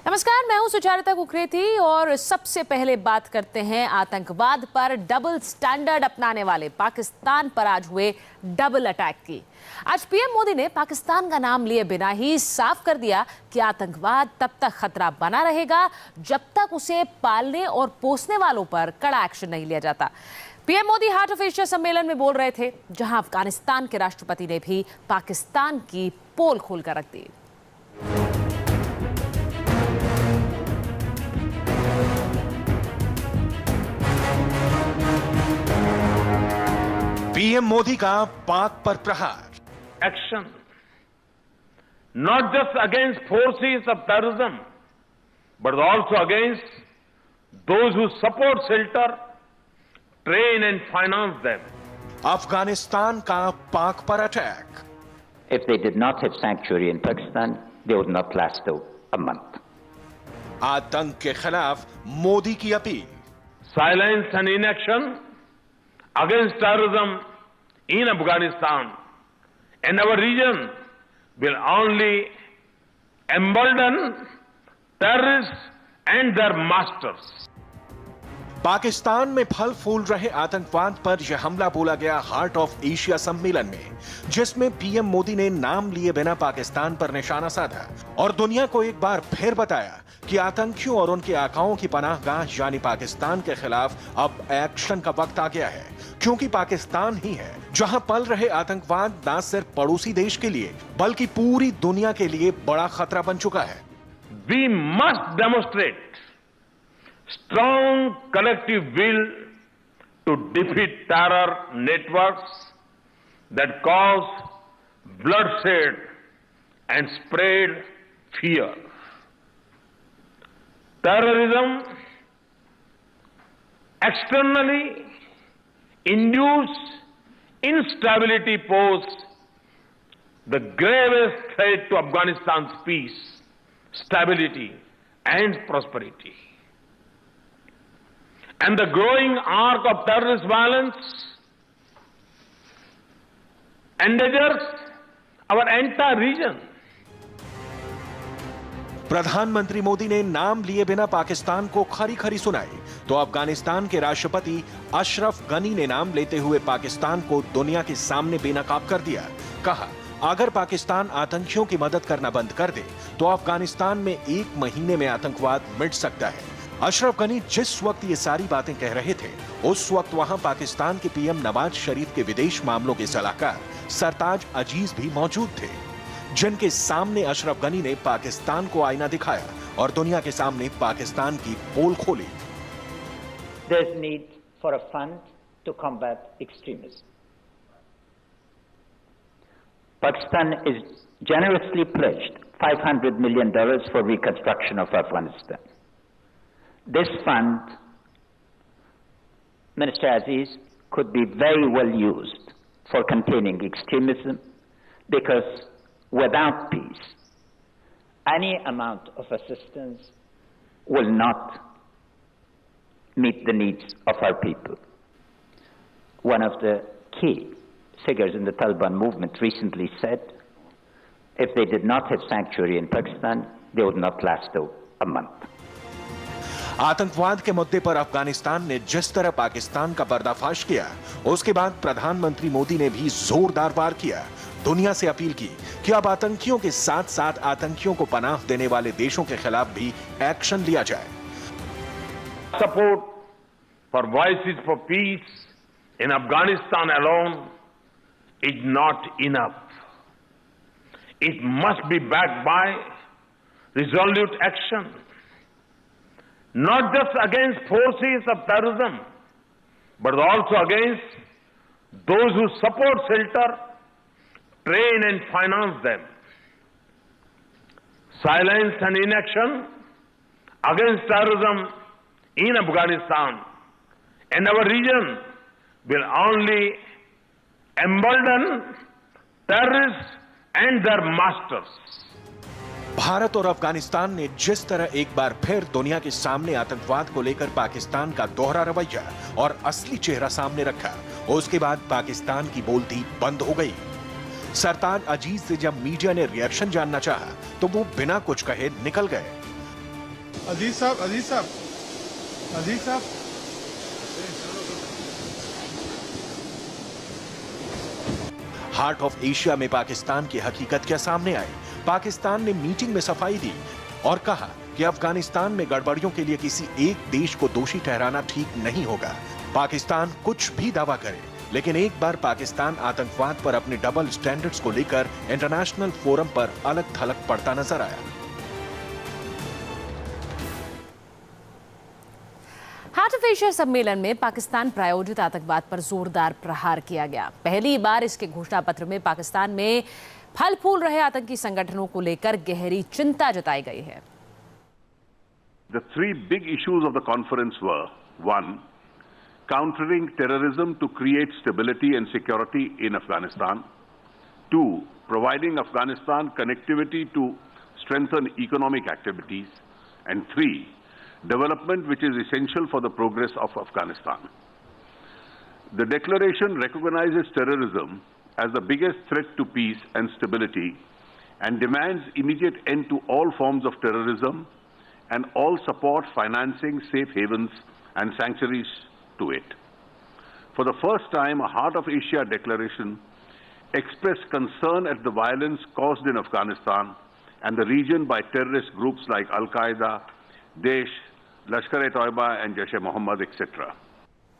नमस्कार, मैं हूं सुचारिता कुकरेती और सबसे पहले बात करते हैं आतंकवाद पर डबल स्टैंडर्ड अपनाने वाले पाकिस्तान पर आज हुए डबल अटैक की। आज पीएम मोदी ने पाकिस्तान का नाम लिए बिना ही साफ कर दिया कि आतंकवाद तब तक खतरा बना रहेगा जब तक उसे पालने और पोसने वालों पर कड़ा एक्शन नहीं लिया जाता। PM Modi heart of Asia सम्मेलन में बोल रहे थे, जहां अफगानिस्तान के राष्ट्रपति ने भी पाकिस्तान की पोल खोलकर रख दी। पीएम मोदी का पाक पर प्रहार। Action not just against forces of terrorism but also against those who support shelter, train and finance them. Afghanistan का पाक पर attack. If they did not have sanctuary in Pakistan, they would not last a month. आतंक के खिलाफ मोदी की appeal. Silence and inaction against terrorism in Afghanistan and our region will only embolden terrorists and their masters. Pakistan में फल फूल रहे आतंकवाद पर यह हमला बोला गया हार्ट ऑफ एशिया सम्मेलन में, जिसमें पीएम मोदी ने नाम लिए बिना पाकिस्तान पर निशाना साधा और दुनिया को एक बार फिर बताया कि आतंकियों और उनके आकाओं की पनाहगाह यानी पाकिस्तान के खिलाफ अब एक्शन का वक्त आ गया है, क्योंकि पाकिस्तान ही है जहां पल रहे आतंकवाद न सिर्फ पड़ोसी देश के लिए बल्कि पूरी दुनिया के लिए बड़ा खतरा बन चुका है। We must demonstrate strong collective will to defeat terror networks that cause bloodshed and spread fear. Terrorism externally induced instability poses the gravest threat to Afghanistan's peace, stability, and prosperity. And the growing arc of terrorist violence endangers our entire region. प्रधानमंत्री मोदी ने नाम लिए बिना पाकिस्तान को खरी खरी सुनाई तो अफगानिस्तान के राष्ट्रपति अशरफ गनी ने नाम लेते हुए पाकिस्तान को दुनिया के सामने बेनकाब कर दिया। कहा, अगर पाकिस्तान आतंकियों की मदद करना बंद कर दे तो अफगानिस्तान में 1 महीने में आतंकवाद मिट सकता है। अशरफ गनी जिस वक्त ये सारी बातें कह रहे थे, उस वक्त वहां पाकिस्तान के पीएम नवाज शरीफ के विदेश मामलों के सलाहकार सरताज अजीज भी मौजूद थे, जिनके सामने अशरफ गनी ने पाकिस्तान को आईना दिखाया और दुनिया के सामने पाकिस्तान की पोल खोली। There's need for a fund to combat extremism. Pakistan is generously pledged $500 million for reconstruction of Afghanistan. This fund, Minister Aziz, could be very well used for containing extremism, because without peace, any amount of assistance will not meet the needs of our people. One of the key figures in the Taliban movement recently said, if they did not have sanctuary in Pakistan, they would not last a month. आतंकवाद के मुद्दे पर अफगानिस्तान ने जिस तरह पाकिस्तान का पर्दाफाश किया, उसके बाद प्रधानमंत्री मोदी ने भी जोरदार वार किया, दुनिया से अपील की कि अब आतंकियों के साथ साथ आतंकियों को पनाह देने वाले देशों के खिलाफ भी एक्शन लिया जाए। Support for Voices for Peace in Afghanistan alone is not enough. It must be backed by resolute action, not just against forces of terrorism, but also against those who support shelter, train and finance them. Silence and inaction against terrorism in Afghanistan and our region will only embolden terrorists and their masters. Bharat और अफगानिस्तान ने जिस तरह एक बार फिर दुनिया के सामने आतंकवाद को लेकर पाकिस्तान का दोहरा रवैया और असली चेहरा सामने रखा, उसके बाद पाकिस्तान की बोलती बंद हो गई। सरताज अजीज से जब मीडिया ने रिएक्शन जानना चाहा तो वो बिना कुछ कहे निकल गए। अजीज साहब हार्ट ऑफ एशिया में पाकिस्तान की हकीकत क्या सामने आई? पाकिस्तान ने मीटिंग में सफाई दी और कहा कि अफगानिस्तान में गड़बड़ियों के लिए किसी एक देश को दोषी ठहराना ठीक नहीं होगा। पाकिस्तान कुछ भी दावा करे, लेकिन एक बार पाकिस्तान आतंकवाद पर अपने डबल स्टैंडर्ड्स को लेकर इंटरनेशनल फोरम पर अलग थलग पड़ता नजर आया। हार्ट ऑफ एशिया सम्मेलन में पाकिस्तान प्रायोजित आतंकवाद पर जोरदार प्रहार किया गया। पहली बार इसके घोषणा पत्र में पाकिस्तान में फल फूल रहे आतंकी संगठनों को लेकर गहरी चिंता जताई गई है। The three big issues of the conference were: 1, countering terrorism to create stability and security in Afghanistan; 2, providing Afghanistan connectivity to strengthen economic activities; and 3, development which is essential for the progress of Afghanistan. The declaration recognizes terrorism as the biggest threat to peace and stability and demands immediate end to all forms of terrorism and all support financing safe havens and sanctuaries to it. For the first time, a Heart of Asia declaration expressed concern at the violence caused in Afghanistan and the region by terrorist groups like Al-Qaeda, Daesh, Lashkar-e-Toiba and Jaish-e-Mohammed, etc.